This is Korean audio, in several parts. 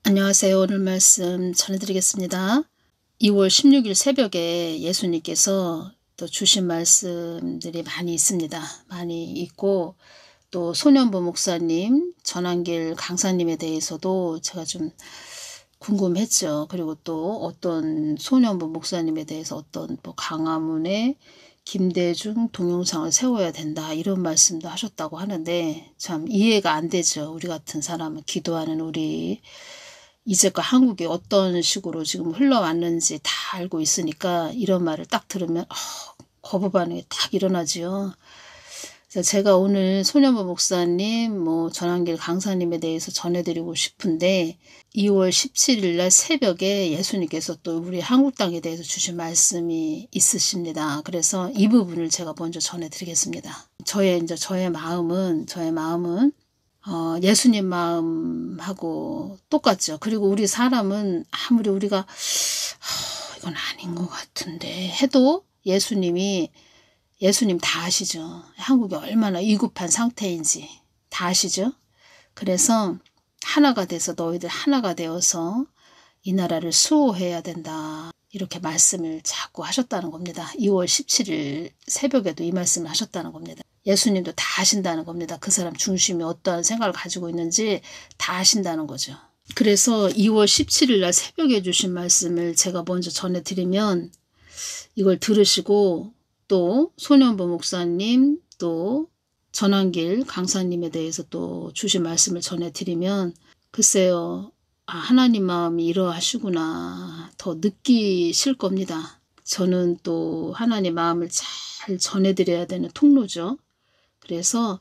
안녕하세요. 오늘 말씀 전해드리겠습니다. 2월 16일 새벽에 예수님께서 또 주신 말씀들이 많이 있습니다. 많이 있고 또 소년보 목사님, 전한길 강사님에 대해서도 제가 좀 궁금했죠. 그리고 또 어떤 소년보 목사님에 대해서 어떤 뭐 강화문에 김대중 동영상을 세워야 된다 이런 말씀도 하셨다고 하는데 참 이해가 안 되죠. 우리 같은 사람은, 기도하는 우리, 이제껏 한국이 어떤 식으로 지금 흘러왔는지 다 알고 있으니까 이런 말을 딱 들으면 거부 반응이 딱 일어나지요. 그래서 제가 오늘 소년보 목사님, 전한길 강사님에 대해서 전해드리고 싶은데 2월 17일 날 새벽에 예수님께서 또 우리 한국 땅에 대해서 주신 말씀이 있으십니다. 그래서 이 부분을 제가 먼저 전해드리겠습니다. 저의 마음은 예수님 마음하고 똑같죠. 그리고 우리 사람은 아무리 우리가 이건 아닌 것 같은데 해도 예수님 다 아시죠. 한국이 얼마나 위급한 상태인지 다 아시죠. 그래서 하나가 돼서 너희들 하나가 되어서 이 나라를 수호해야 된다. 이렇게 말씀을 자꾸 하셨다는 겁니다. 2월 17일 새벽에도 이 말씀을 하셨다는 겁니다. 예수님도 다 아신다는 겁니다. 그 사람 중심이 어떠한 생각을 가지고 있는지 다 아신다는 거죠. 그래서 2월 17일 날 새벽에 주신 말씀을 제가 먼저 전해드리면 이걸 들으시고 또 소년보 목사님 또 전한길 강사님에 대해서 또 주신 말씀을 전해드리면 글쎄요. 하나님 마음이 이러하시구나 더 느끼실 겁니다. 저는 또 하나님 마음을 잘 전해드려야 되는 통로죠. 그래서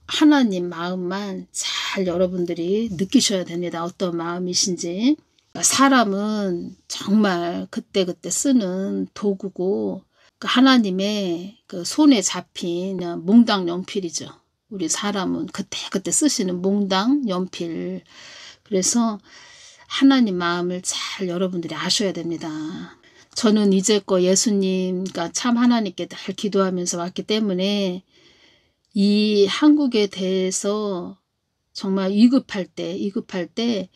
하나님 마음만 잘 여러분들이 느끼셔야 됩니다. 어떤 마음이신지. 사람은 정말 그때그때 쓰는 도구고 하나님의 그 손에 잡힌 몽당 연필이죠. 우리 사람은 그때그때 쓰시는 몽당 연필. 그래서 하나님 마음을 잘 여러분들이 아셔야 됩니다. 저는 이제껏 예수님, 참 하나님께 늘 기도하면서 왔기 때문에 이 한국에 대해서 정말 위급할 때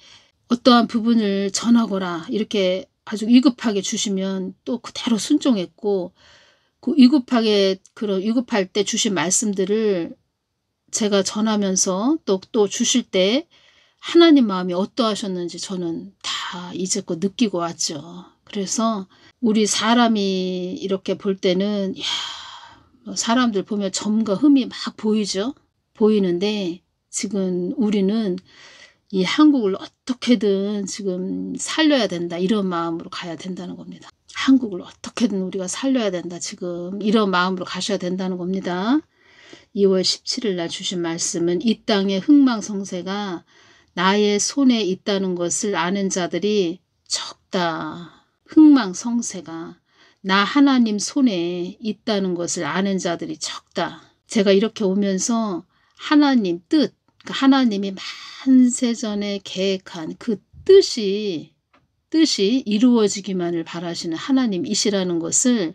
어떠한 부분을 전하거라 이렇게 아주 위급하게 주시면 또 그대로 순종했고 그 위급할 때 주신 말씀들을 제가 전하면서 또 주실 때 하나님 마음이 어떠하셨는지 저는 다 이제껏 느끼고 왔죠. 그래서 우리 사람이 이렇게 볼 때는 사람들 보면 점과 흠이 막 보이죠. 보이는데 지금 우리는 이 한국을 어떻게든 지금 살려야 된다 이런 마음으로 가야 된다는 겁니다. 한국을 어떻게든 우리가 살려야 된다 지금 이런 마음으로 가셔야 된다는 겁니다. 2월 17일 날 주신 말씀은 이 땅의 흥망성쇠가 나의 손에 있다는 것을 아는 자들이 적다. 흥망성쇠가 나 하나님 손에 있다는 것을 아는 자들이 적다. 제가 이렇게 오면서 하나님 뜻, 하나님이 만세전에 계획한 그 뜻이 이루어지기만을 바라시는 하나님이시라는 것을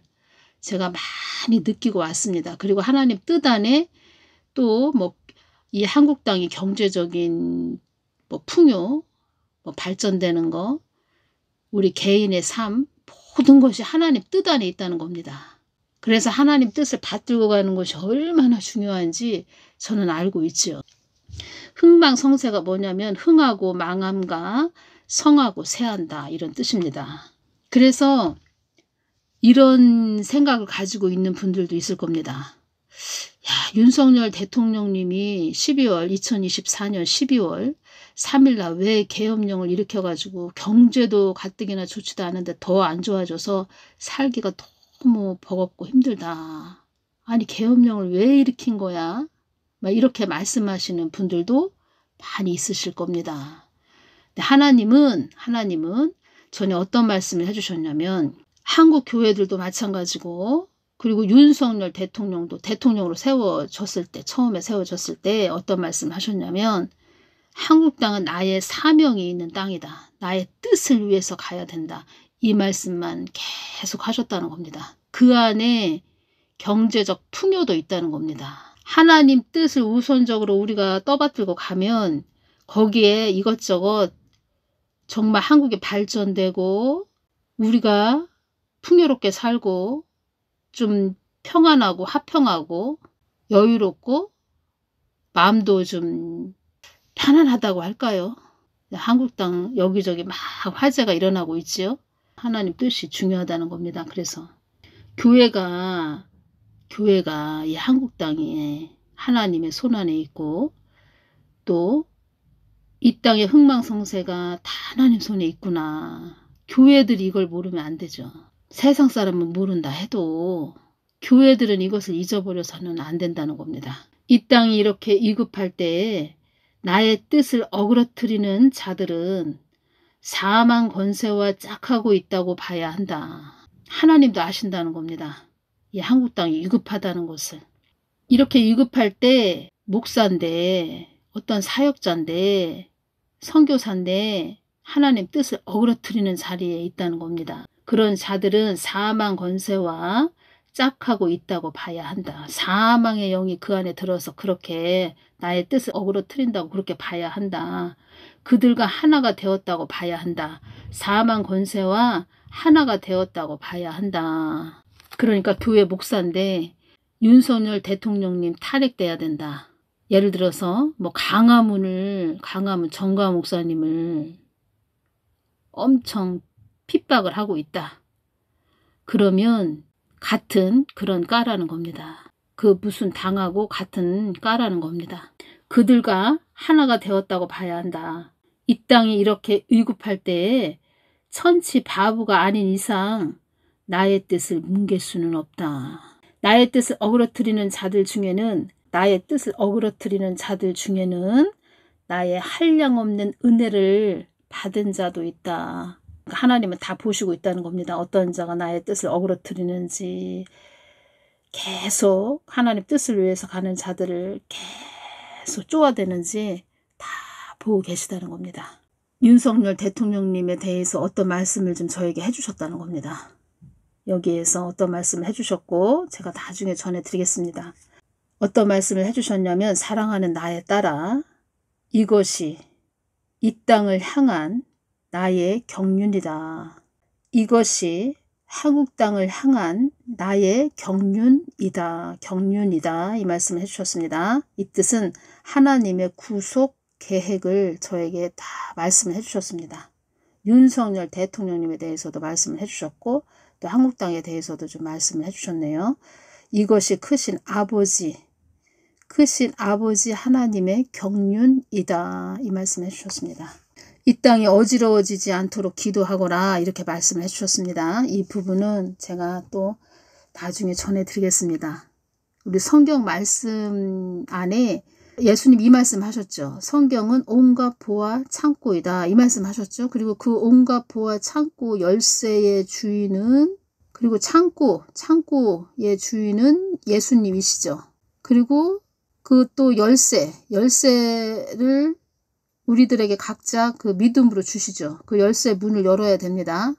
제가 많이 느끼고 왔습니다. 그리고 하나님 뜻 안에 또 이 한국 땅이 경제적인 풍요, 발전되는 거, 우리 개인의 삶, 모든 것이 하나님 뜻 안에 있다는 겁니다. 그래서 하나님 뜻을 받들고 가는 것이 얼마나 중요한지 저는 알고 있죠. 흥망성쇠가 뭐냐면 흥하고 망함과 성하고 쇠한다 이런 뜻입니다. 그래서 이런 생각을 가지고 있는 분들도 있을 겁니다. 윤석열 대통령님이 2024년 12월 3일 날 왜 계엄령을 일으켜가지고 경제도 가뜩이나 좋지도 않은데 더 안 좋아져서 살기가 너무 버겁고 힘들다. 아니 계엄령을 왜 일으킨 거야? 막 이렇게 말씀하시는 분들도 많이 있으실 겁니다. 근데 하나님은 전에 어떤 말씀을 해주셨냐면 한국 교회들도 마찬가지고 그리고 윤석열 대통령도 대통령으로 처음에 세워졌을 때 어떤 말씀 하셨냐면 한국 땅은 나의 사명이 있는 땅이다. 나의 뜻을 위해서 가야 된다. 이 말씀만 계속 하셨다는 겁니다. 그 안에 경제적 풍요도 있다는 겁니다. 하나님 뜻을 우선적으로 우리가 떠받들고 가면 거기에 이것저것 정말 한국이 발전되고 우리가 풍요롭게 살고 좀 평안하고 화평하고 여유롭고 마음도 좀 편안하다고 할까요? 한국 땅 여기저기 막 화재가 일어나고 있지요. 하나님 뜻이 중요하다는 겁니다. 그래서 교회가 이 한국 땅에 하나님의 손안에 있고 또 이 땅의 흥망성쇠가 다 하나님 손에 있구나. 교회들이 이걸 모르면 안 되죠. 세상 사람은 모른다 해도 교회들은 이것을 잊어버려서는 안 된다는 겁니다. 이 땅이 이렇게 위급할 때에 나의 뜻을 어그러뜨리는 자들은 사망 권세와 짝하고 있다고 봐야 한다. 하나님도 아신다는 겁니다. 이 한국 땅이 위급하다는 것을. 이렇게 위급할 때 목사인데 어떤 사역자인데 선교사인데 하나님 뜻을 어그러뜨리는 자리에 있다는 겁니다. 그런 자들은 사망 권세와 짝하고 있다고 봐야 한다. 사망의 영이 그 안에 들어서 그렇게 나의 뜻을 어그러뜨린다고 그렇게 봐야 한다. 그들과 하나가 되었다고 봐야 한다. 사망 권세와 하나가 되었다고 봐야 한다. 그러니까 교회 목사인데 윤석열 대통령님 탈핵돼야 된다. 예를 들어서 뭐 강화문 정광 목사님을 엄청 핍박을 하고 있다. 그러면 같은 그런 까라는 겁니다. 그 무슨 당하고 같은 까라는 겁니다. 그들과 하나가 되었다고 봐야 한다. 이 땅이 이렇게 위급할 때에 천치 바보가 아닌 이상 나의 뜻을 뭉갤 수는 없다. 나의 뜻을 어그러뜨리는 자들 중에는 나의 한량없는 은혜를 받은 자도 있다. 하나님은 다 보시고 있다는 겁니다. 어떤 자가 나의 뜻을 어그러뜨리는지 계속 하나님 뜻을 위해서 가는 자들을 계속 쪼아대는지 다 보고 계시다는 겁니다. 윤석열 대통령님에 대해서 어떤 말씀을 좀 저에게 해주셨다는 겁니다. 여기에서 어떤 말씀을 해주셨고 제가 나중에 전해드리겠습니다. 어떤 말씀을 해주셨냐면 사랑하는 나의 딸아 이것이 이 땅을 향한 나의 경륜이다. 이것이 한국 땅을 향한 나의 경륜이다. 이 말씀을 해주셨습니다. 이 뜻은 하나님의 구속 계획을 저에게 다 말씀을 해주셨습니다. 윤석열 대통령님에 대해서도 말씀을 해주셨고 또 한국 땅에 대해서도 좀 말씀을 해주셨네요. 이것이 크신 아버지 하나님의 경륜이다. 이 말씀을 해주셨습니다. 이 땅이 어지러워지지 않도록 기도하거라 이렇게 말씀을 해주셨습니다. 이 부분은 제가 또 나중에 전해드리겠습니다. 우리 성경 말씀 안에 예수님 이 말씀 하셨죠. 성경은 온갖 보화 창고이다. 이 말씀 하셨죠. 그리고 그 온갖 보화 창고 열쇠의 주인은 그리고 창고의 주인은 예수님이시죠. 그리고 그 또 열쇠를 우리들에게 각자 그 믿음으로 주시죠. 그 열쇠 문을 열어야 됩니다.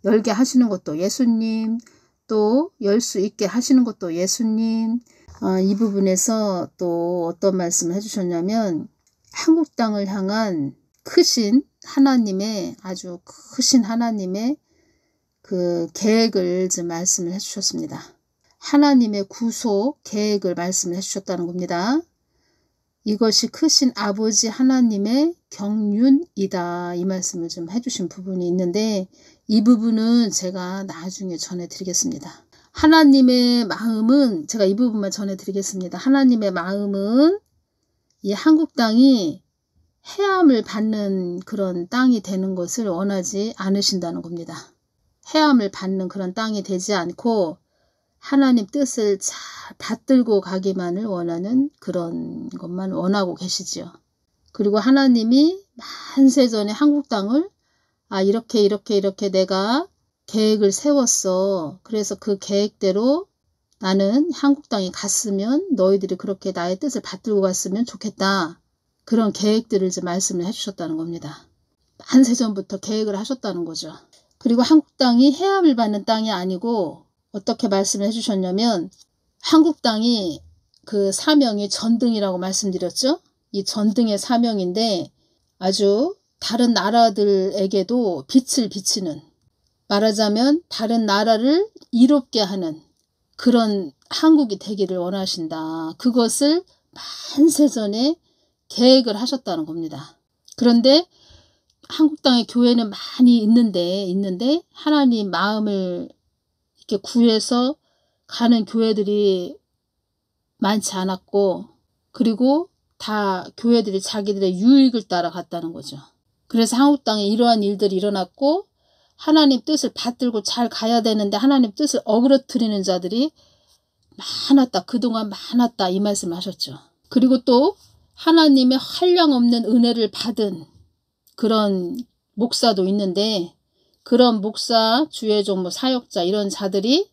열게 하시는 것도 예수님, 또 열 수 있게 하시는 것도 예수님. 이 부분에서 또 어떤 말씀을 해주셨냐면 한국 땅을 향한 크신 하나님의 아주 크신 하나님의 그 계획을 좀 말씀을 해주셨습니다. 하나님의 구속 계획을 말씀을 해주셨다는 겁니다. 이것이 크신 아버지 하나님의 경륜이다. 이 말씀을 좀 해주신 부분이 있는데 이 부분은 제가 나중에 전해드리겠습니다. 하나님의 마음은 제가 이 부분만 전해드리겠습니다. 하나님의 마음은 이 한국 땅이 해함을 받는 그런 땅이 되는 것을 원하지 않으신다는 겁니다. 해함을 받는 그런 땅이 되지 않고 하나님 뜻을 잘 받들고 가기만을 원하는 그런 것만 원하고 계시지요. 그리고 하나님이 만세전에 한국 땅을 이렇게 내가 계획을 세웠어. 그래서 그 계획대로 나는 한국 땅에 갔으면 너희들이 그렇게 나의 뜻을 받들고 갔으면 좋겠다. 그런 계획들을 이제 말씀을 해주셨다는 겁니다. 만세전부터 계획을 하셨다는 거죠. 그리고 한국 땅이 해함을 받는 땅이 아니고 어떻게 말씀을 해주셨냐면 한국 땅이 그 사명이 전등이라고 말씀드렸죠. 이 전등의 사명인데 아주 다른 나라들에게도 빛을 비치는, 말하자면 다른 나라를 이롭게 하는 그런 한국이 되기를 원하신다. 그것을 만세전에 계획을 하셨다는 겁니다. 그런데 한국 땅의 교회는 많이 있는데 하나님 마음을 이렇게 구해서 가는 교회들이 많지 않았고, 그리고 다 교회들이 자기들의 유익을 따라 갔다는 거죠. 그래서 한국 땅에 이러한 일들이 일어났고, 하나님 뜻을 받들고 잘 가야 되는데 하나님 뜻을 어그러뜨리는 자들이 많았다. 그동안 많았다. 이 말씀 하셨죠. 그리고 또 하나님의 한량없는 은혜를 받은 그런 목사도 있는데, 그런 목사, 주의 종목, 사역자 이런 자들이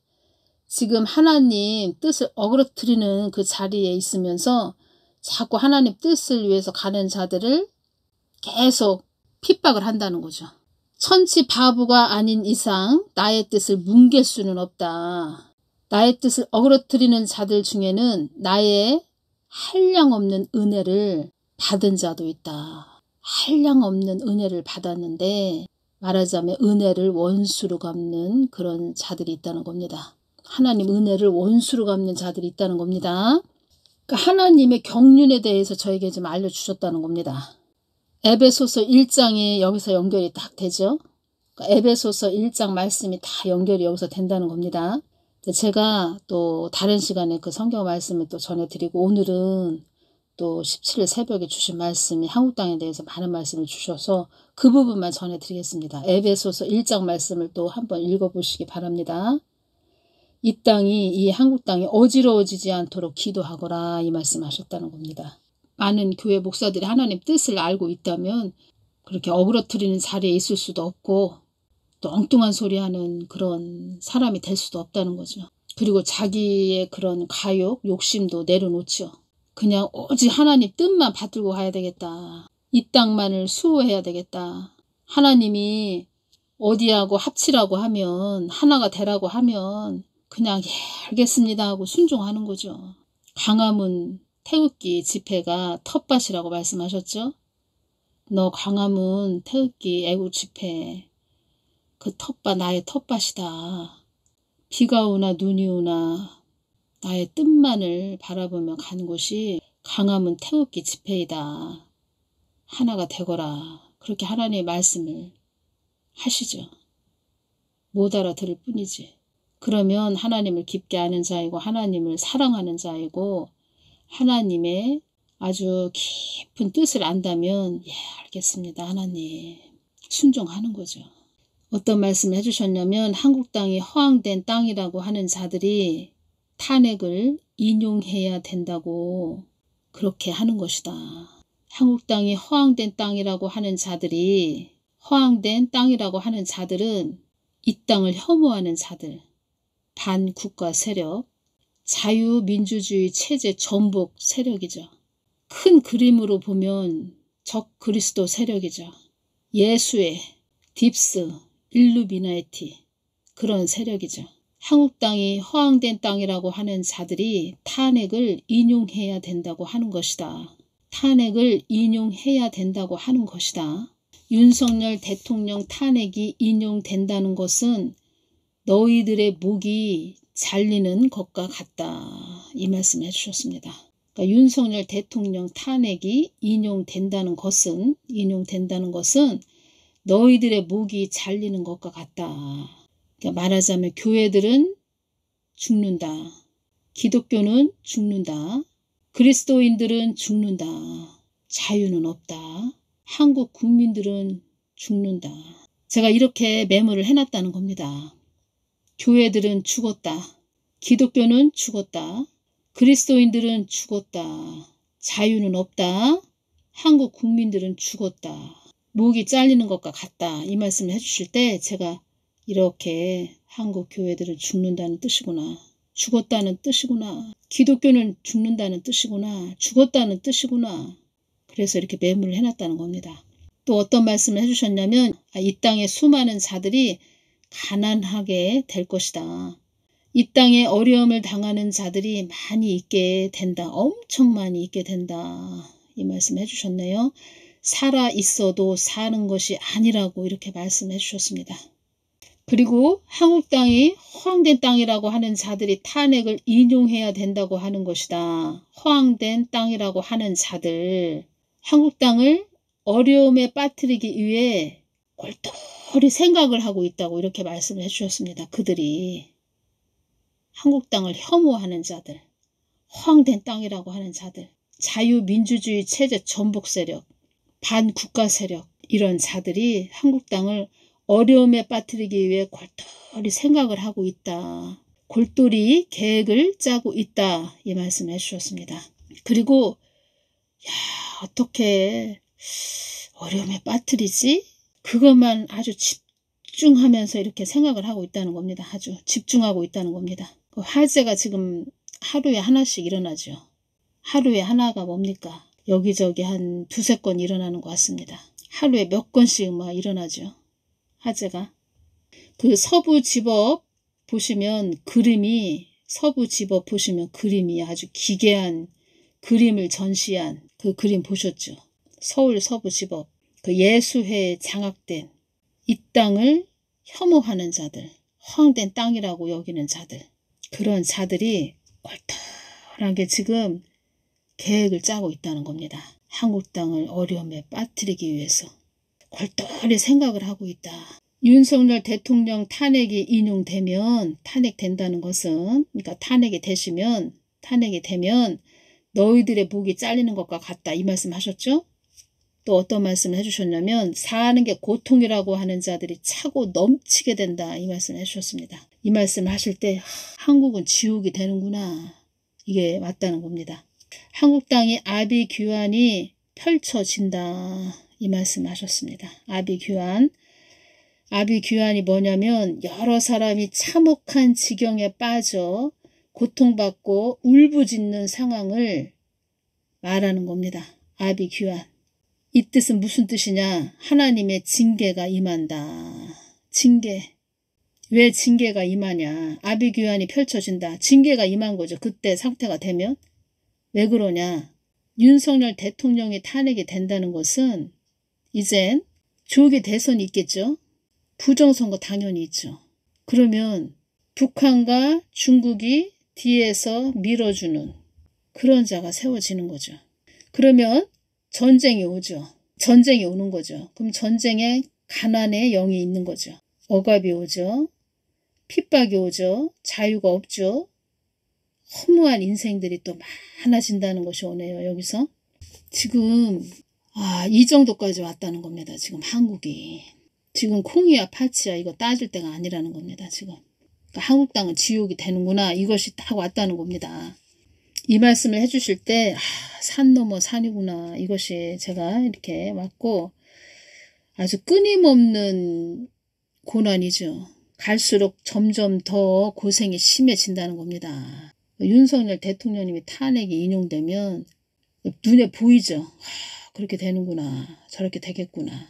지금 하나님 뜻을 어그러뜨리는 그 자리에 있으면서 자꾸 하나님 뜻을 위해서 가는 자들을 계속 핍박을 한다는 거죠. 천치 바보가 아닌 이상 나의 뜻을 뭉갤 수는 없다. 나의 뜻을 어그러뜨리는 자들 중에는 나의 한량없는 은혜를 받은 자도 있다. 한량없는 은혜를 받았는데 말하자면 은혜를 원수로 갚는 그런 자들이 있다는 겁니다. 하나님 은혜를 원수로 갚는 자들이 있다는 겁니다. 그러니까 하나님의 경륜에 대해서 저에게 좀 알려주셨다는 겁니다. 에베소서 1장이 여기서 연결이 딱 되죠. 그러니까 에베소서 1장 말씀이 다 연결이 여기서 된다는 겁니다. 제가 또 다른 시간에 그 성경 말씀을 또 전해드리고, 오늘은 또 17일 새벽에 주신 말씀이 한국 땅에 대해서 많은 말씀을 주셔서 그 부분만 전해드리겠습니다. 에베소서 1장 말씀을 또 한번 읽어보시기 바랍니다. 이 땅이, 이 한국 땅이 어지러워지지 않도록 기도하거라, 이 말씀하셨다는 겁니다. 많은 교회 목사들이 하나님 뜻을 알고 있다면 그렇게 어그러뜨리는 자리에 있을 수도 없고 또 엉뚱한 소리 하는 그런 사람이 될 수도 없다는 거죠. 그리고 자기의 그런 가욕, 욕심도 내려놓죠. 그냥 오직 하나님 뜻만 받들고 가야 되겠다. 이 땅만을 수호해야 되겠다. 하나님이 어디하고 합치라고 하면, 하나가 되라고 하면 그냥 예, 알겠습니다 하고 순종하는 거죠. 광화문 태극기 집회가 텃밭이라고 말씀하셨죠. 너 광화문 태극기 애국 집회, 그 텃밭 나의 텃밭이다. 비가 오나 눈이 오나 나의 뜻만을 바라보며 간 곳이 광화문 태극기 집회이다. 하나가 되거라. 그렇게 하나님의 말씀을 하시죠. 못 알아들을 뿐이지. 그러면 하나님을 깊게 아는 자이고 하나님을 사랑하는 자이고 하나님의 아주 깊은 뜻을 안다면 예, 알겠습니다. 하나님 순종하는 거죠. 어떤 말씀을 해주셨냐면 한국 땅이 허황된 땅이라고 하는 자들이 탄핵을 인용해야 된다고 그렇게 하는 것이다. 한국 땅이 허황된 땅이라고 하는 자들이, 허황된 땅이라고 하는 자들은 이 땅을 혐오하는 자들, 반국가 세력, 자유민주주의 체제 전복 세력이죠. 큰 그림으로 보면 적 그리스도 세력이죠. 예수의 딥스, 일루미나티 그런 세력이죠. 한국 땅이 허황된 땅이라고 하는 자들이 탄핵을 인용해야 된다고 하는 것이다. 탄핵을 인용해야 된다고 하는 것이다. 윤석열 대통령 탄핵이 인용된다는 것은 너희들의 목이 잘리는 것과 같다. 이 말씀 해주셨습니다. 그러니까 윤석열 대통령 탄핵이 인용된다는 것은 너희들의 목이 잘리는 것과 같다. 그러니까 말하자면 교회들은 죽는다. 기독교는 죽는다. 그리스도인들은 죽는다. 자유는 없다. 한국 국민들은 죽는다. 제가 이렇게 메모를 해놨다는 겁니다. 교회들은 죽었다. 기독교는 죽었다. 그리스도인들은 죽었다. 자유는 없다. 한국 국민들은 죽었다. 목이 잘리는 것과 같다. 이 말씀을 해주실 때 제가 이렇게 한국 교회들은 죽는다는 뜻이구나. 죽었다는 뜻이구나. 기독교는 죽는다는 뜻이구나. 죽었다는 뜻이구나. 그래서 이렇게 메모를 해놨다는 겁니다. 또 어떤 말씀을 해주셨냐면 이 땅의 수많은 자들이 가난하게 될 것이다. 이 땅에 어려움을 당하는 자들이 많이 있게 된다. 엄청 많이 있게 된다. 이 말씀 해주셨네요. 살아 있어도 사는 것이 아니라고 이렇게 말씀해 주셨습니다. 그리고 한국 땅이 허황된 땅이라고 하는 자들이 탄핵을 인용해야 된다고 하는 것이다. 허황된 땅이라고 하는 자들, 한국 땅을 어려움에 빠뜨리기 위해 골똘히 생각을 하고 있다고 이렇게 말씀을 해주셨습니다. 그들이 한국 땅을 혐오하는 자들, 허황된 땅이라고 하는 자들, 자유민주주의 체제 전복 세력, 반국가 세력, 이런 자들이 한국 땅을 어려움에 빠뜨리기 위해 골똘히 생각을 하고 있다. 골똘히 계획을 짜고 있다. 이 말씀을 해주셨습니다. 그리고 어떻게 어려움에 빠뜨리지? 그것만 아주 집중하면서 이렇게 생각을 하고 있다는 겁니다. 아주 집중하고 있다는 겁니다. 그 화재가 지금 하루에 하나씩 일어나죠. 하루에 하나가 뭡니까? 여기저기 한 두세 건 일어나는 것 같습니다. 하루에 몇 건씩 막 일어나죠. 화재가. 그 서부지법 보시면 그림이, 서부지법 보시면 그림이 아주 기괴한 그림을 전시한 그 그림 보셨죠? 서울 서부지법. 그 예수회에 장악된 이 땅을 혐오하는 자들, 허황된 땅이라고 여기는 자들, 그런 자들이 골똘하게 지금 계획을 짜고 있다는 겁니다. 한국 땅을 어려움에 빠뜨리기 위해서 골똘히 생각을 하고 있다. 윤석열 대통령 탄핵이 인용되면, 탄핵된다는 것은, 그러니까 탄핵이 되면 너희들의 목이 잘리는 것과 같다. 이 말씀 하셨죠? 또 어떤 말씀을 해주셨냐면 사는 게 고통이라고 하는 자들이 차고 넘치게 된다. 이 말씀을 해주셨습니다. 이 말씀을 하실 때 한국은 지옥이 되는구나. 이게 맞다는 겁니다. 한국 땅이 아비규환이 펼쳐진다. 이 말씀을 하셨습니다. 아비규환이 뭐냐면 여러 사람이 참혹한 지경에 빠져 고통받고 울부짖는 상황을 말하는 겁니다. 아비규환. 이 뜻은 무슨 뜻이냐? 하나님의 징계가 임한다. 징계. 왜 징계가 임하냐? 아비규환이 펼쳐진다. 징계가 임한 거죠. 그때 상태가 되면. 왜 그러냐? 윤석열 대통령이 탄핵이 된다는 것은 이젠 조기 대선이 있겠죠. 부정선거 당연히 있죠. 그러면 북한과 중국이 뒤에서 밀어주는 그런 자가 세워지는 거죠. 그러면 전쟁이 오죠. 전쟁이 오는 거죠. 그럼 전쟁에 가난의 영이 있는 거죠. 억압이 오죠. 핍박이 오죠. 자유가 없죠. 허무한 인생들이 또 많아진다는 것이 오네요. 여기서. 지금 이 정도까지 왔다는 겁니다. 지금 한국이. 지금 콩이야 파치야 이거 따질 때가 아니라는 겁니다. 지금. 그러니까 한국 땅은 지옥이 되는구나. 이것이 딱 왔다는 겁니다. 이 말씀을 해주실 때 산 넘어 산이구나. 이것이 제가 이렇게 왔고 아주 끊임없는 고난이죠. 갈수록 점점 더 고생이 심해진다는 겁니다. 윤석열 대통령님이 탄핵이 인용되면 눈에 보이죠. 그렇게 되는구나. 저렇게 되겠구나.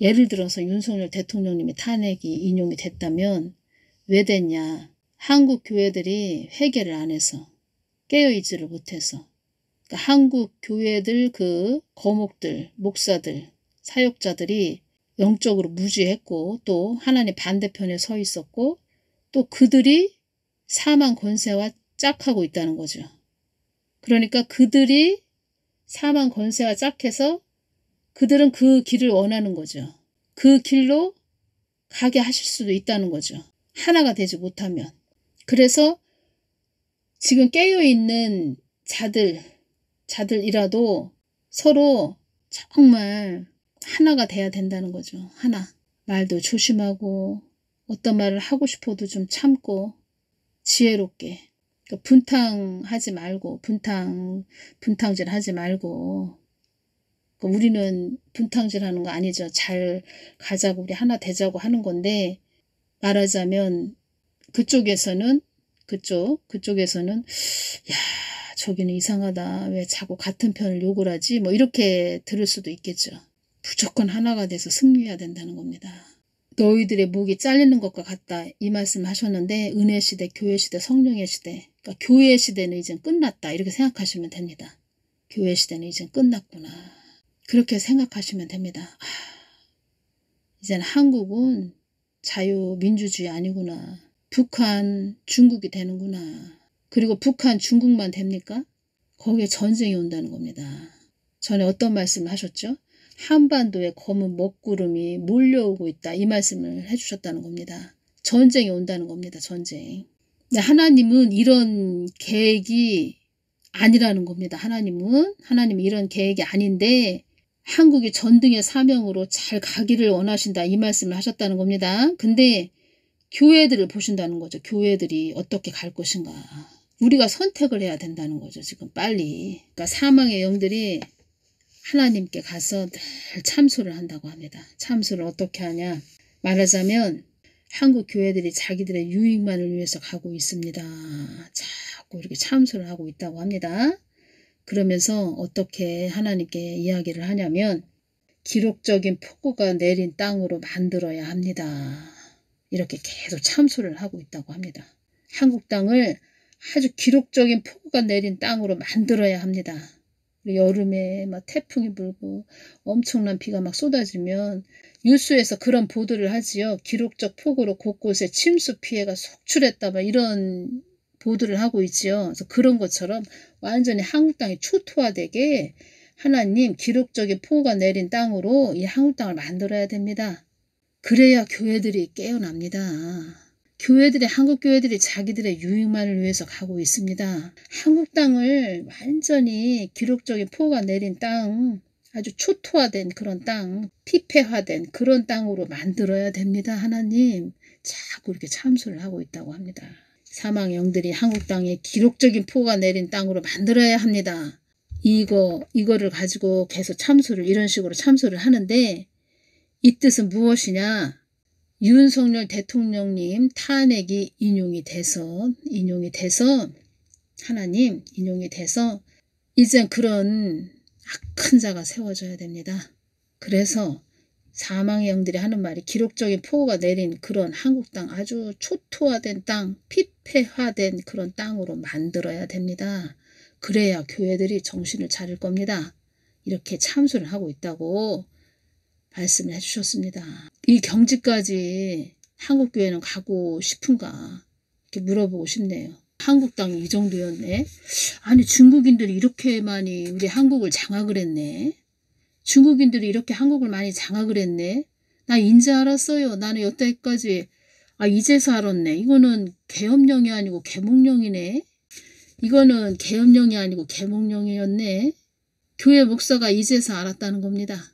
예를 들어서 윤석열 대통령님이 탄핵이 인용이 됐다면 왜 됐냐. 한국 교회들이 회개를 안 해서 깨어있지를 못해서 그러니까 한국 교회들 그 거목들, 목사들, 사역자들이 영적으로 무지했고 또 하나님 반대편에 서 있었고 또 그들이 사망 권세와 짝하고 있다는 거죠. 그러니까 그들이 사망 권세와 짝해서 그들은 그 길을 원하는 거죠. 그 길로 가게 하실 수도 있다는 거죠. 하나가 되지 못하면. 그래서 지금 깨어있는 자들이라도 서로 정말 하나가 돼야 된다는 거죠. 하나. 말도 조심하고 어떤 말을 하고 싶어도 좀 참고 지혜롭게. 그러니까 분탕하지 말고 분탕질 하지 말고 그러니까 우리는 분탕질 하는 거 아니죠. 잘 가자고 우리 하나 되자고 하는 건데 말하자면 그쪽에서는 야 저기는 이상하다. 왜 자꾸 같은 편을 욕을 하지? 뭐 이렇게 들을 수도 있겠죠. 무조건 하나가 돼서 승리해야 된다는 겁니다. 너희들의 목이 잘리는 것과 같다. 이 말씀을 하셨는데 은혜 시대, 교회 시대, 성령의 시대. 그러니까 교회 시대는 이젠 끝났다. 이렇게 생각하시면 됩니다. 교회 시대는 이젠 끝났구나. 그렇게 생각하시면 됩니다. 이제는 한국은 자유민주주의 아니구나. 북한, 중국이 되는구나. 그리고 북한, 중국만 됩니까? 거기에 전쟁이 온다는 겁니다. 전에 어떤 말씀을 하셨죠? 한반도에 검은 먹구름이 몰려오고 있다. 이 말씀을 해주셨다는 겁니다. 전쟁이 온다는 겁니다. 전쟁. 근데 하나님은 이런 계획이 아니라는 겁니다. 하나님은 이런 계획이 아닌데 한국이 전등의 사명으로 잘 가기를 원하신다. 이 말씀을 하셨다는 겁니다. 근데 교회들을 보신다는 거죠. 교회들이 어떻게 갈 것인가. 우리가 선택을 해야 된다는 거죠. 지금 빨리. 그러니까 사망의 영들이 하나님께 가서 늘 참소를 한다고 합니다. 참소를 어떻게 하냐. 말하자면 한국 교회들이 자기들의 유익만을 위해서 가고 있습니다. 자꾸 이렇게 참소를 하고 있다고 합니다. 그러면서 어떻게 하나님께 이야기를 하냐면 기록적인 폭우가 내린 땅으로 만들어야 합니다. 이렇게 계속 참소를 하고 있다고 합니다. 한국 땅을 아주 기록적인 폭우가 내린 땅으로 만들어야 합니다. 여름에 막 태풍이 불고 엄청난 비가 막 쏟아지면 뉴스에서 그런 보도를 하지요. 기록적 폭우로 곳곳에 침수 피해가 속출했다 막 이런 보도를 하고 있지요. 그래서 그런 것처럼 완전히 한국 땅이 초토화되게 하나님 기록적인 폭우가 내린 땅으로 이 한국 땅을 만들어야 됩니다. 그래야 교회들이 깨어납니다. 한국 교회들이 자기들의 유익만을 위해서 가고 있습니다. 한국 땅을 완전히 기록적인 폭우가 내린 땅, 아주 초토화된 그런 땅, 피폐화된 그런 땅으로 만들어야 됩니다. 하나님 자꾸 이렇게 참소를 하고 있다고 합니다. 사망의 영들이 한국 땅에 기록적인 폭우가 내린 땅으로 만들어야 합니다. 이거를 가지고 계속 이런 식으로 참소를 하는데 이 뜻은 무엇이냐? 윤석열 대통령님 탄핵이 인용이 돼서 하나님 인용이 돼서 이젠 그런 악한 자가 세워져야 됩니다. 그래서 사망의 영들이 하는 말이 기록적인 폭우가 내린 그런 한국 땅 아주 초토화된 땅, 피폐화된 그런 땅으로 만들어야 됩니다. 그래야 교회들이 정신을 차릴 겁니다. 이렇게 참소를 하고 있다고 말씀을 해주셨습니다. 이 경지까지 한국교회는 가고 싶은가 이렇게 물어보고 싶네요. 한국 땅이 이 정도였네. 아니 중국인들이 이렇게 많이 우리 한국을 장악을 했네. 중국인들이 이렇게 한국을 많이 장악을 했네. 나 인제 알았어요. 나는 여태까지 이제서 알았네. 이거는 계엄령이 아니고 계몽령이네. 이거는 계엄령이 아니고 계몽령이었네. 교회 목사가 이제서 알았다는 겁니다.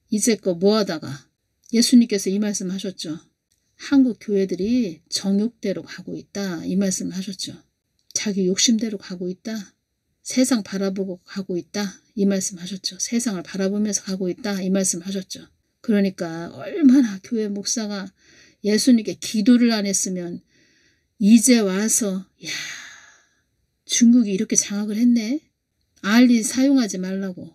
이제껏 뭐하다가 예수님께서 이 말씀 하셨죠. 한국 교회들이 정욕대로 가고 있다. 이 말씀 하셨죠. 자기 욕심대로 가고 있다. 세상 바라보고 가고 있다. 이 말씀 하셨죠. 세상을 바라보면서 가고 있다. 이 말씀 하셨죠. 그러니까 얼마나 교회 목사가 예수님께 기도를 안 했으면 이제 와서 중국이 이렇게 장악을 했네. 알리 사용하지 말라고.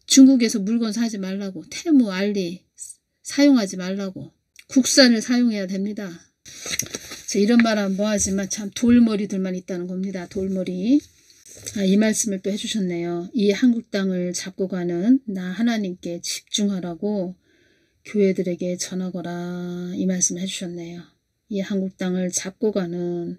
중국에서 물건 사지 말라고. 테무 알리 사용하지 말라고. 국산을 사용해야 됩니다. 이런 말하면 뭐하지만 참 돌머리들만 있다는 겁니다. 돌머리. 이 말씀을 또 해주셨네요. 이 한국 땅을 잡고 가는 나 하나님께 집중하라고 교회들에게 전하거라. 이 말씀을 해주셨네요. 이 한국 땅을 잡고 가는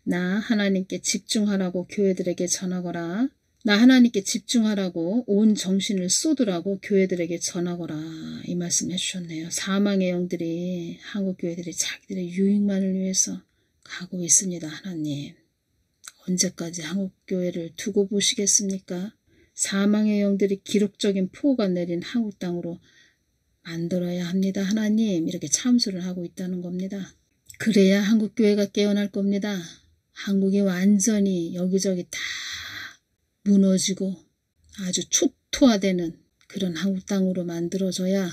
나 하나님께 집중하라고 교회들에게 전하거라. 나 하나님께 집중하라고 온 정신을 쏟으라고 교회들에게 전하거라. 이 말씀 해주셨네요. 사망의 영들이 한국 교회들이 자기들의 유익만을 위해서 가고 있습니다. 하나님. 언제까지 한국 교회를 두고 보시겠습니까? 사망의 영들이 기록적인 폭우가 내린 한국 땅으로 만들어야 합니다. 하나님. 이렇게 참소를 하고 있다는 겁니다. 그래야 한국 교회가 깨어날 겁니다. 한국이 완전히 여기저기 다 무너지고 아주 초토화되는 그런 한국 땅으로 만들어져야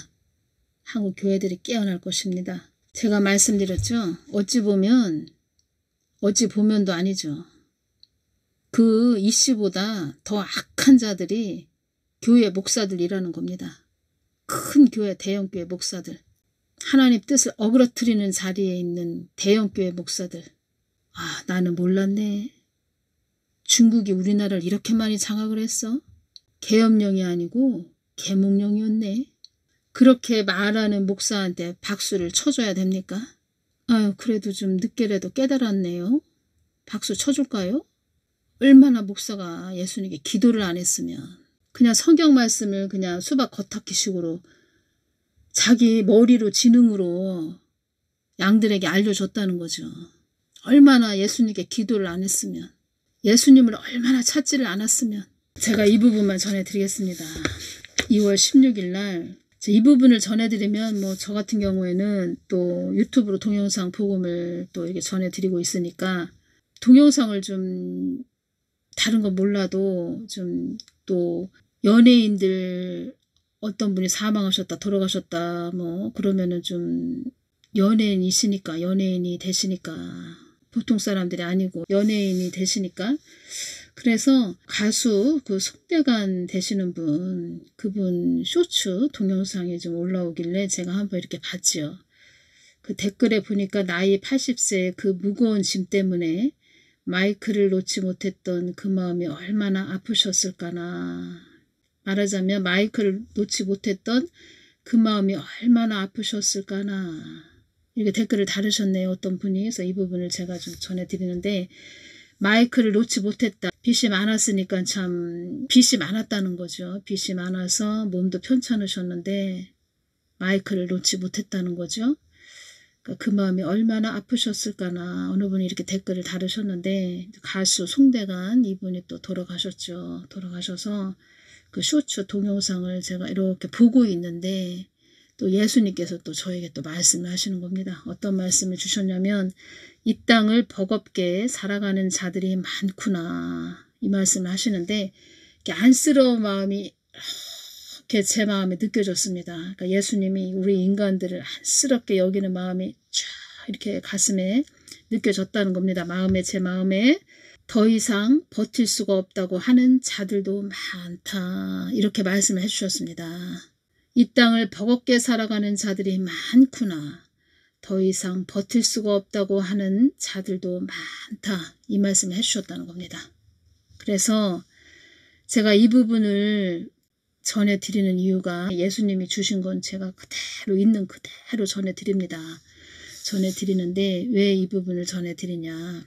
한국 교회들이 깨어날 것입니다. 제가 말씀드렸죠. 어찌 보면도 아니죠. 그 이씨보다 더 악한 자들이 교회 목사들이라는 겁니다. 큰 교회, 대형교회 목사들. 하나님 뜻을 어그러뜨리는 자리에 있는 대형교회 목사들. 나는 몰랐네. 중국이 우리나라를 이렇게 많이 장악을 했어? 계엄령이 아니고 계몽령이었네. 그렇게 말하는 목사한테 박수를 쳐줘야 됩니까? 아유, 그래도 좀 늦게라도 깨달았네요. 박수 쳐줄까요? 얼마나 목사가 예수님께 기도를 안 했으면 그냥 성경 말씀을 그냥 수박 겉핥기식으로 자기 머리로 지능으로 양들에게 알려줬다는 거죠. 얼마나 예수님께 기도를 안 했으면, 예수님을 얼마나 찾지를 않았으면. 제가 이 부분만 전해드리겠습니다. 2월 16일 날 이 부분을 전해드리면 뭐 저 같은 경우에는 또 유튜브로 동영상 복음을 또 이렇게 전해드리고 있으니까 동영상을 좀 다른 건 몰라도 좀 또 연예인들 어떤 분이 사망하셨다 돌아가셨다 뭐 그러면은 좀 연예인이시니까 연예인이 되시니까 보통 사람들이 아니고 연예인이 되시니까 그래서 가수 그 송대관 되시는 분 그분 쇼츠 동영상이 좀 올라오길래 제가 한번 이렇게 봤지요. 그 댓글에 보니까 나이 80세 그 무거운 짐 때문에 마이크를 놓지 못했던 그 마음이 얼마나 아프셨을까나. 말하자면 마이크를 놓지 못했던 그 마음이 얼마나 아프셨을까나. 이렇게 댓글을 달으셨네요. 어떤 분이. 그래서 이 부분을 제가 좀 전해드리는데 마이크를 놓지 못했다. 빚이 많았으니까 참 빚이 많았다는 거죠. 빚이 많아서 몸도 편찮으셨는데 마이크를 놓지 못했다는 거죠. 그 마음이 얼마나 아프셨을까나 어느 분이 이렇게 댓글을 달으셨는데 가수 송대관 이분이 또 돌아가셨죠. 돌아가셔서 그 쇼츠 동영상을 제가 이렇게 보고 있는데 또 예수님께서 또 저에게 또 말씀을 하시는 겁니다. 어떤 말씀을 주셨냐면 이 땅을 버겁게 살아가는 자들이 많구나 이 말씀을 하시는데 안쓰러운 마음이 이렇게 제 마음에 느껴졌습니다. 그러니까 예수님이 우리 인간들을 안쓰럽게 여기는 마음이 쫙 이렇게 가슴에 느껴졌다는 겁니다. 제 마음에 더 이상 버틸 수가 없다고 하는 자들도 많다. 이렇게 말씀을 해주셨습니다. 이 땅을 버겁게 살아가는 자들이 많구나. 더 이상 버틸 수가 없다고 하는 자들도 많다. 이 말씀을 해주셨다는 겁니다. 그래서 제가 이 부분을 전해드리는 이유가 예수님이 주신 건 제가 그대로 있는 그대로 전해드립니다. 전해드리는데 왜 이 부분을 전해드리냐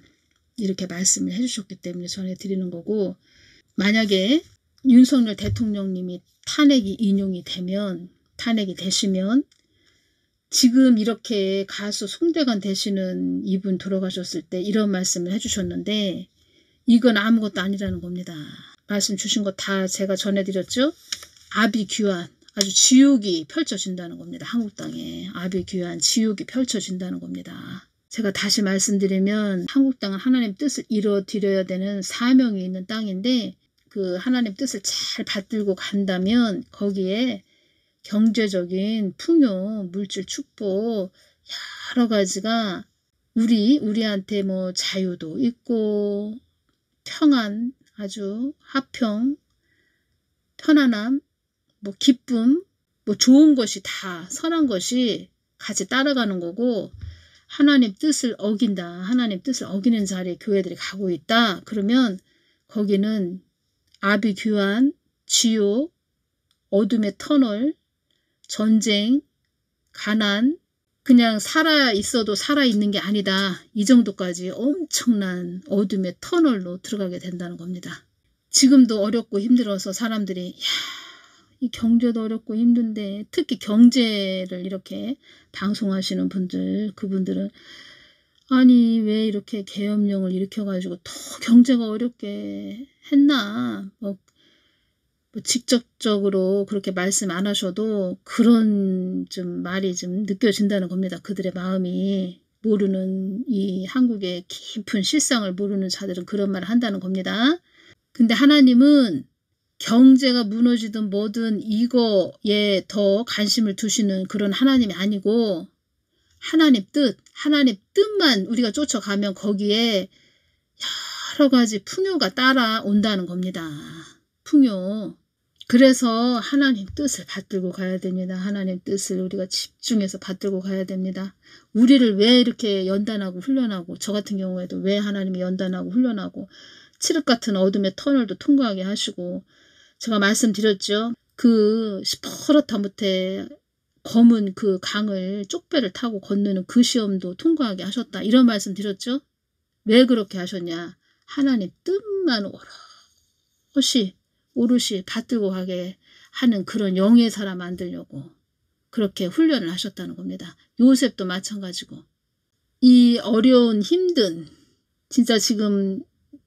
이렇게 말씀을 해주셨기 때문에 전해드리는 거고 만약에 윤석열 대통령님이 탄핵이 인용이 되시면 지금 이렇게 가수 송대관 되시는 이분 돌아가셨을 때 이런 말씀을 해주셨는데 이건 아무것도 아니라는 겁니다. 말씀 주신 거 다 제가 전해드렸죠. 아비규환 아주 지옥이 펼쳐진다는 겁니다. 한국 땅에 아비규환 지옥이 펼쳐진다는 겁니다. 제가 다시 말씀드리면 한국 땅은 하나님 뜻을 이뤄드려야 되는 사명이 있는 땅인데 그 하나님 뜻을 잘 받들고 간다면 거기에 경제적인 풍요, 물질 축복 여러 가지가 우리한테 뭐 자유도 있고 평안 아주 화평, 편안함, 뭐 기쁨, 뭐 좋은 것이 다 선한 것이 같이 따라가는 거고 하나님 뜻을 어긴다. 하나님 뜻을 어기는 자리에 교회들이 가고 있다. 그러면 거기는 아비규환, 지옥, 어둠의 터널, 전쟁, 가난, 그냥 살아있어도 살아있는 게 아니다. 이 정도까지 엄청난 어둠의 터널로 들어가게 된다는 겁니다. 지금도 어렵고 힘들어서 사람들이 이 경제도 어렵고 힘든데 특히 경제를 이렇게 방송하시는 분들 그분들은 아니 왜 이렇게 계엄령을 일으켜가지고 더 경제가 어렵게 했나 뭐 직접적으로 그렇게 말씀 안 하셔도 그런 좀 말이 좀 느껴진다는 겁니다. 그들의 마음이 모르는 이 한국의 깊은 실상을 모르는 자들은 그런 말을 한다는 겁니다. 근데 하나님은 경제가 무너지든 뭐든 이거에 더 관심을 두시는 그런 하나님이 아니고 하나님 뜻만 우리가 쫓아가면 거기에 여러 가지 풍요가 따라온다는 겁니다. 풍요. 그래서 하나님 뜻을 받들고 가야 됩니다. 하나님 뜻을 우리가 집중해서 받들고 가야 됩니다. 우리를 왜 이렇게 연단하고 훈련하고 저 같은 경우에도 왜 하나님이 연단하고 훈련하고 칠흑 같은 어둠의 터널도 통과하게 하시고 제가 말씀드렸죠. 그 시퍼렇다못해 검은 그 강을 쪽배를 타고 건너는 그 시험도 통과하게 하셨다. 이런 말씀 드렸죠. 왜 그렇게 하셨냐. 하나님 뜻만 오롯이 받들고 가게 하는 그런 영의 사람 만들려고 그렇게 훈련을 하셨다는 겁니다. 요셉도 마찬가지고 이 어려운 힘든 진짜 지금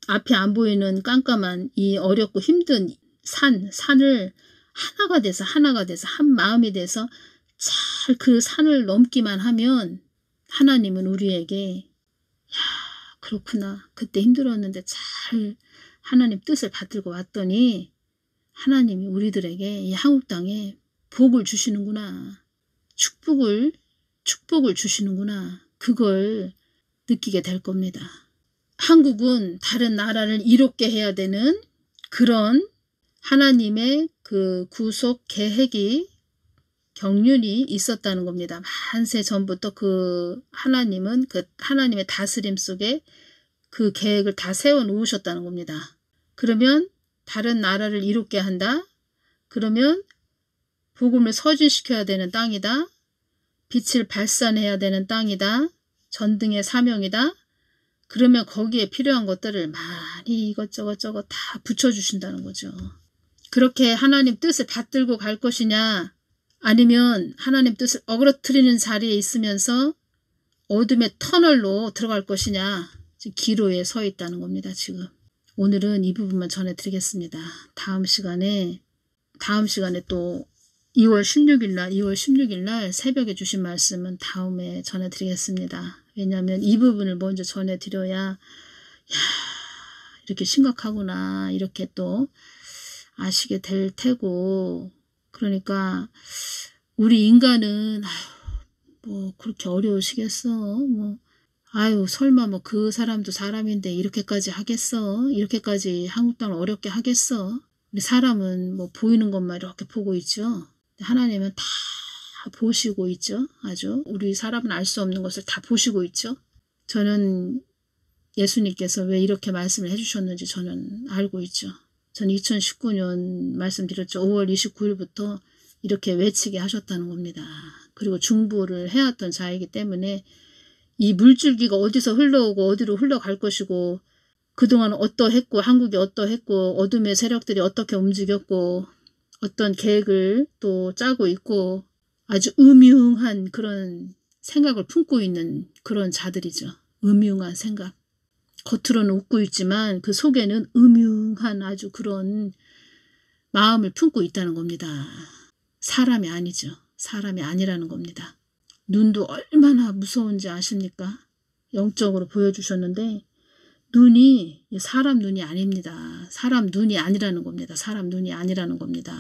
앞이 안 보이는 깜깜한 이 어렵고 힘든 산을 하나가 돼서 한 마음이 돼서 잘 그 산을 넘기만 하면 하나님은 우리에게 그렇구나. 그때 힘들었는데 잘 하나님 뜻을 받들고 왔더니 하나님이 우리들에게 이 한국 땅에 복을 주시는구나. 축복을 주시는구나. 그걸 느끼게 될 겁니다. 한국은 다른 나라를 이롭게 해야 되는 그런 하나님의 그 구속 계획이 경륜이 있었다는 겁니다. 만세 전부터 그 하나님은 그 하나님의 다스림 속에 그 계획을 다 세워 놓으셨다는 겁니다. 그러면 다른 나라를 이롭게 한다. 그러면 복음을 서진시켜야 되는 땅이다. 빛을 발산해야 되는 땅이다. 전등의 사명이다. 그러면 거기에 필요한 것들을 많이 이것저것 다 붙여주신다는 거죠. 그렇게 하나님 뜻을 받들고 갈 것이냐 아니면 하나님 뜻을 어그러뜨리는 자리에 있으면서 어둠의 터널로 들어갈 것이냐 기로에 서 있다는 겁니다. 지금 오늘은 이 부분만 전해드리겠습니다. 다음 시간에 또 2월 16일 날 새벽에 주신 말씀은 다음에 전해드리겠습니다. 왜냐하면 이 부분을 먼저 전해드려야 이렇게 심각하구나 이렇게 또 아시게 될 테고 그러니까 우리 인간은 뭐 그렇게 어려우시겠어 설마 뭐 그 사람도 사람인데 이렇게까지 하겠어 이렇게까지 한국 땅을 어렵게 하겠어 우리 사람은 뭐 보이는 것만 이렇게 보고 있죠. 하나님은 다 보시고 있죠. 아주 우리 사람은 알 수 없는 것을 다 보시고 있죠. 저는 예수님께서 왜 이렇게 말씀을 해주셨는지 저는 알고 있죠. 전 2019년 말씀드렸죠. 5월 29일부터 이렇게 외치게 하셨다는 겁니다. 그리고 중보를 해왔던 자이기 때문에 이 물줄기가 어디서 흘러오고 어디로 흘러갈 것이고 그동안 어떠했고 한국이 어떠했고 어둠의 세력들이 어떻게 움직였고 어떤 계획을 또 짜고 있고 아주 음흉한 그런 생각을 품고 있는 그런 자들이죠. 음흉한 생각. 겉으로는 웃고 있지만 그 속에는 음흉한 아주 그런 마음을 품고 있다는 겁니다. 사람이 아니죠. 사람이 아니라는 겁니다. 눈도 얼마나 무서운지 아십니까? 영적으로 보여주셨는데 눈이 사람 눈이 아닙니다. 사람 눈이 아니라는 겁니다. 사람 눈이 아니라는 겁니다.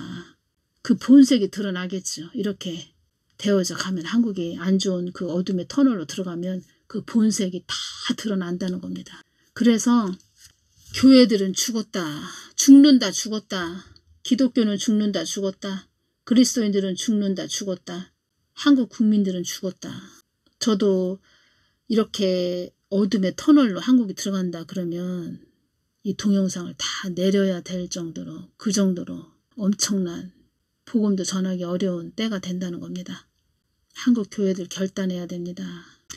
그 본색이 드러나겠죠. 이렇게 되어져 가면 한국이 안 좋은 그 어둠의 터널로 들어가면 그 본색이 다 드러난다는 겁니다. 그래서 교회들은 죽는다 죽었다. 기독교는 죽는다 죽었다. 그리스도인들은 죽는다 죽었다. 한국 국민들은 죽었다. 저도 이렇게 어둠의 터널로 한국이 들어간다 그러면 이 동영상을 다 내려야 될 정도로 그 정도로 엄청난 복음도 전하기 어려운 때가 된다는 겁니다. 한국 교회들 결단해야 됩니다.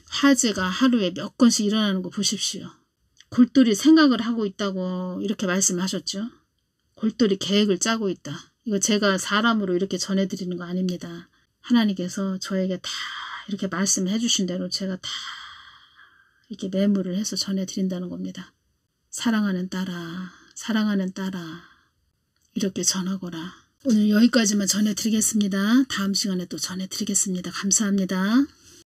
화재가 하루에 몇 건씩 일어나는 거 보십시오. 골똘히 생각을 하고 있다고 이렇게 말씀하셨죠. 골똘히 계획을 짜고 있다. 이거 제가 사람으로 이렇게 전해드리는 거 아닙니다. 하나님께서 저에게 다 이렇게 말씀해 주신 대로 제가 다 이렇게 메모를 해서 전해드린다는 겁니다. 사랑하는 딸아 이렇게 전하거라. 오늘 여기까지만 전해드리겠습니다. 다음 시간에 또 전해드리겠습니다. 감사합니다.